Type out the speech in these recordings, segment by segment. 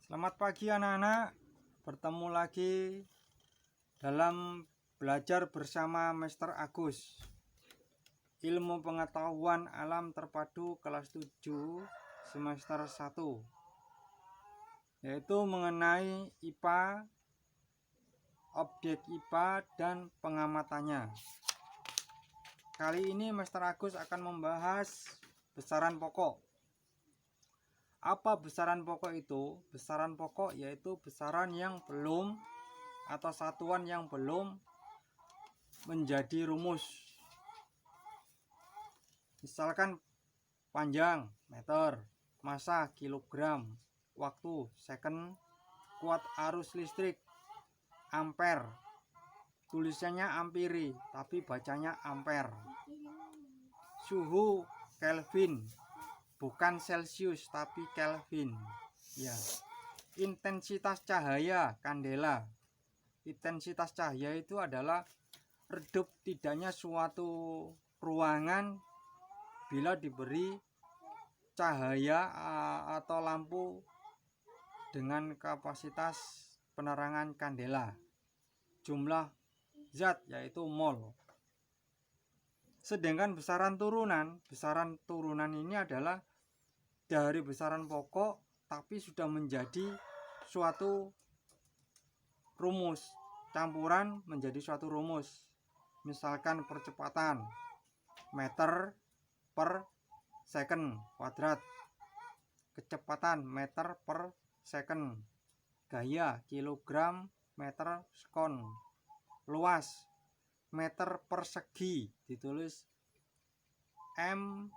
Selamat pagi anak-anak, bertemu lagi dalam belajar bersama Mr. Agus. Ilmu pengetahuan alam terpadu kelas 7 semester 1, yaitu mengenai IPA, objek IPA dan pengamatannya. Kali ini Mr. Agus akan membahas besaran pokok. Apa besaran pokok itu? Besaran pokok yaitu besaran yang belum atau satuan yang belum menjadi rumus. Misalkan panjang meter, massa kilogram, waktu second, kuat arus listrik ampere. Tulisannya ampere tapi bacanya ampere. Suhu Kelvin, bukan Celcius tapi Kelvin. Ya. Intensitas cahaya kandela. Intensitas cahaya itu adalah redup tidaknya suatu ruangan bila diberi cahaya atau lampu dengan kapasitas penerangan kandela. Jumlah zat yaitu mol. Sedangkan besaran turunan ini adalah dari besaran pokok tapi sudah menjadi suatu rumus, campuran menjadi suatu rumus. Misalkan percepatan meter per second kuadrat, kecepatan meter per second, gaya kilogram meter sekon, luas meter persegi ditulis M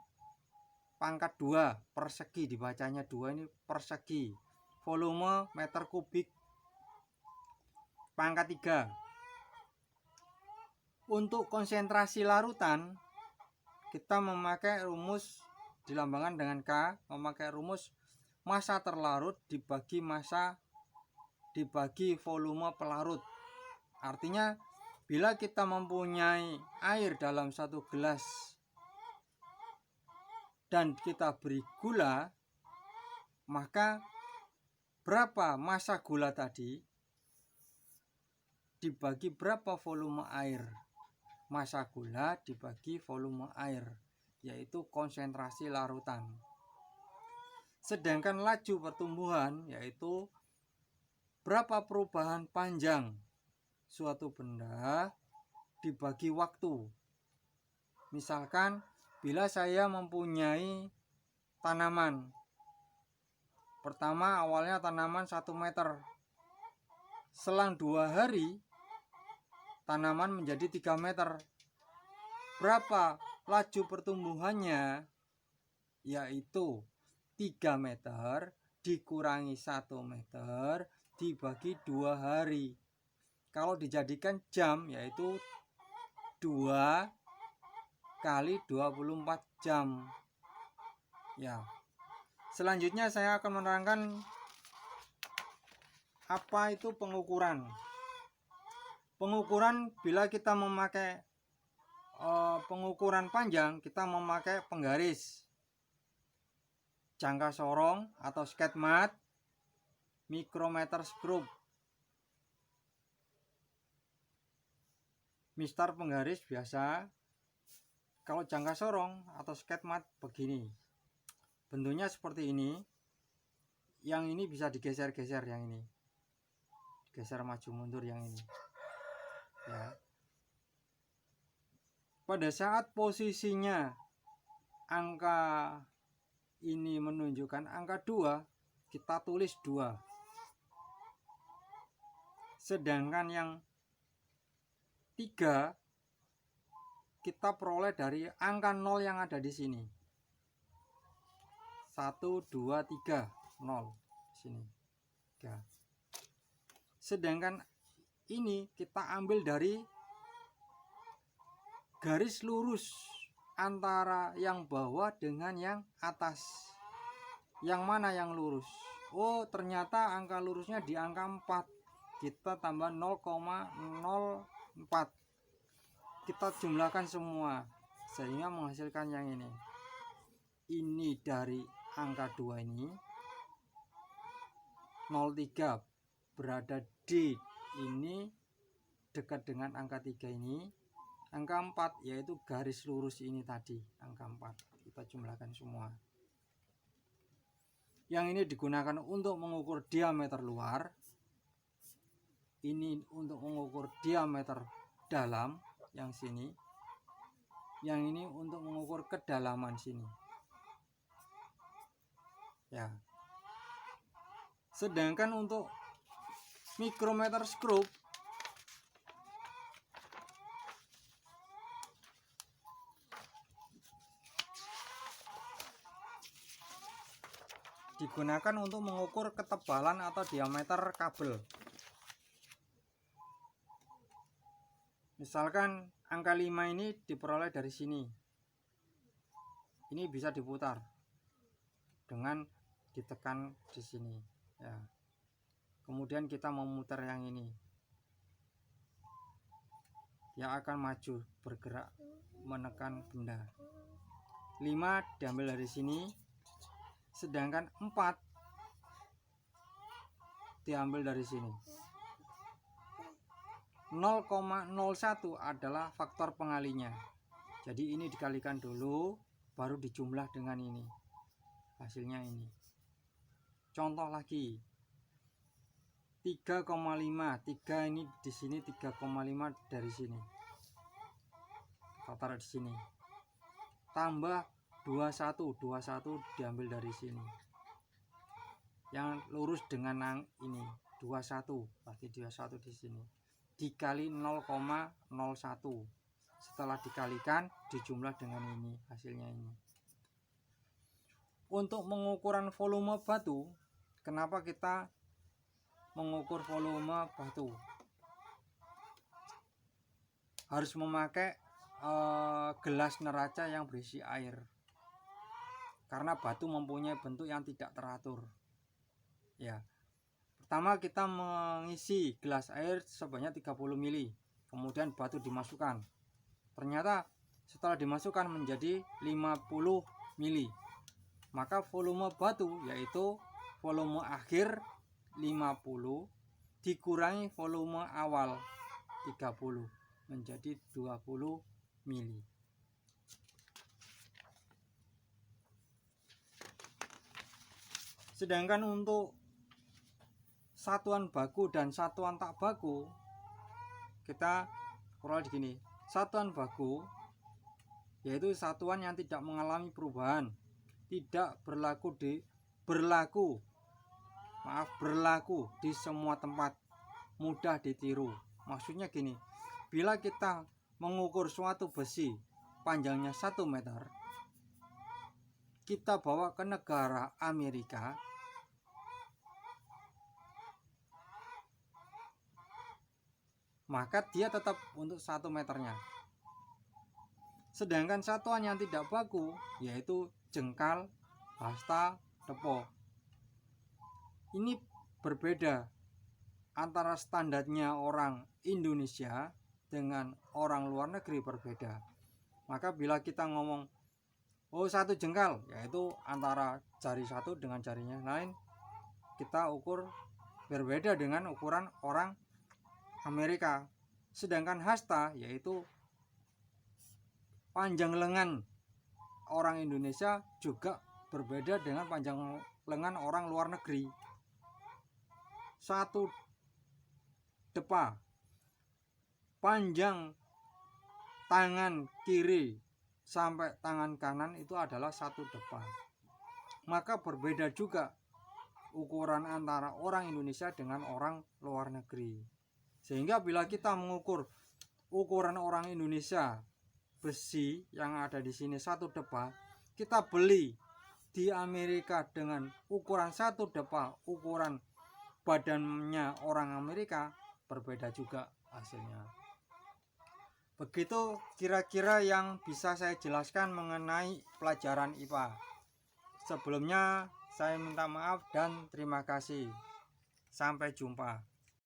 pangkat 2 persegi, dibacanya 2 ini persegi. Volume meter kubik pangkat 3. Untuk konsentrasi larutan kita memakai rumus dilambangkan dengan K, memakai rumus massa terlarut dibagi massa dibagi volume pelarut. Artinya bila kita mempunyai air dalam satu gelas dan kita beri gula, maka berapa massa gula tadi dibagi berapa volume air. Massa gula dibagi volume air, yaitu konsentrasi larutan. Sedangkan laju pertumbuhan yaitu berapa perubahan panjang suatu benda dibagi waktu. Misalkan bila saya mempunyai tanaman, pertama awalnya tanaman 1 meter, selang 2 hari tanaman menjadi 3 meter. Berapa laju pertumbuhannya? Yaitu 3 meter dikurangi 1 meter dibagi 2 hari. Kalau dijadikan jam yaitu 2 kali 24 jam. Ya. Selanjutnya saya akan menerangkan apa itu pengukuran. Pengukuran bila kita memakai pengukuran panjang, kita memakai penggaris, jangka sorong atau skate mat, mikrometer skrup. Mister penggaris biasa. Kalau jangka sorong atau skate mat begini, bentuknya seperti ini. Yang ini bisa digeser-geser, yang ini geser maju mundur, yang ini ya. Pada saat posisinya angka ini menunjukkan angka 2, kita tulis 2. Sedangkan yang 3 kita peroleh dari angka 0 yang ada di sini. 1, 2, 3, 0 sini. 3. Sedangkan ini kita ambil dari garis lurus antara yang bawah dengan yang atas. Yang mana yang lurus? Oh, ternyata angka lurusnya di angka 4. Kita tambah 0,04. Kita jumlahkan semua sehingga menghasilkan yang ini. Ini dari angka 2 ini 03 berada di ini dekat dengan angka 3 ini. Angka 4 yaitu garis lurus ini tadi, angka 4. Kita jumlahkan semua. Yang ini digunakan untuk mengukur diameter luar. Ini untuk mengukur diameter dalam yang sini. Yang ini untuk mengukur kedalaman sini. Ya. Sedangkan untuk mikrometer skrup digunakan untuk mengukur ketebalan atau diameter kabel. Misalkan angka 5 ini diperoleh dari sini. Ini bisa diputar dengan ditekan di sini, ya. Kemudian kita memutar yang ini. Yang akan maju bergerak menekan benda. 5 diambil dari sini. Sedangkan 4 diambil dari sini. 0,01 adalah faktor pengalinya. Jadi ini dikalikan dulu, baru dijumlah dengan ini. Hasilnya ini. Contoh lagi. 3,5. 3 ini di sini 3,5 dari sini. Kita taruh di sini. Tambah 21 diambil dari sini. Yang lurus dengan ini 21, pasti 21 di sini. Dikali 0,01. Setelah dikalikan dijumlah dengan ini, hasilnya ini. Untuk pengukuran volume batu, kenapa kita mengukur volume batu? Harus memakai gelas neraca yang berisi air. Karena batu mempunyai bentuk yang tidak teratur. Ya. Pertama kita mengisi gelas air sebanyak 30 ml. Kemudian batu dimasukkan. Ternyata setelah dimasukkan menjadi 50 ml. Maka volume batu yaitu volume akhir 50 dikurangi volume awal 30 menjadi 20 ml. Sedangkan untuk satuan baku dan satuan tak baku kita peroleh di sini. Satuan baku yaitu satuan yang tidak mengalami perubahan, tidak berlaku di semua tempat, mudah ditiru. Maksudnya gini, bila kita mengukur suatu besi panjangnya 1 meter, kita bawa ke negara Amerika, maka dia tetap untuk 1 meternya. Sedangkan satuan yang tidak baku yaitu jengkal, hasta, depo. Ini berbeda antara standarnya orang Indonesia dengan orang luar negeri berbeda. Maka bila kita ngomong 1 jengkal, yaitu antara jari satu dengan jarinya lain, kita ukur berbeda dengan ukuran orang Amerika. Sedangkan hasta yaitu panjang lengan orang Indonesia juga berbeda dengan panjang lengan orang luar negeri. 1 depa, panjang tangan kiri sampai tangan kanan itu adalah 1 depa. Maka berbeda juga ukuran antara orang Indonesia dengan orang luar negeri. Sehingga bila kita mengukur ukuran orang Indonesia besi yang ada di sini 1 depa, kita beli di Amerika dengan ukuran 1 depa, ukuran badannya orang Amerika berbeda juga hasilnya. Begitu kira-kira yang bisa saya jelaskan mengenai pelajaran IPA. Sebelumnya saya minta maaf dan terima kasih. Sampai jumpa.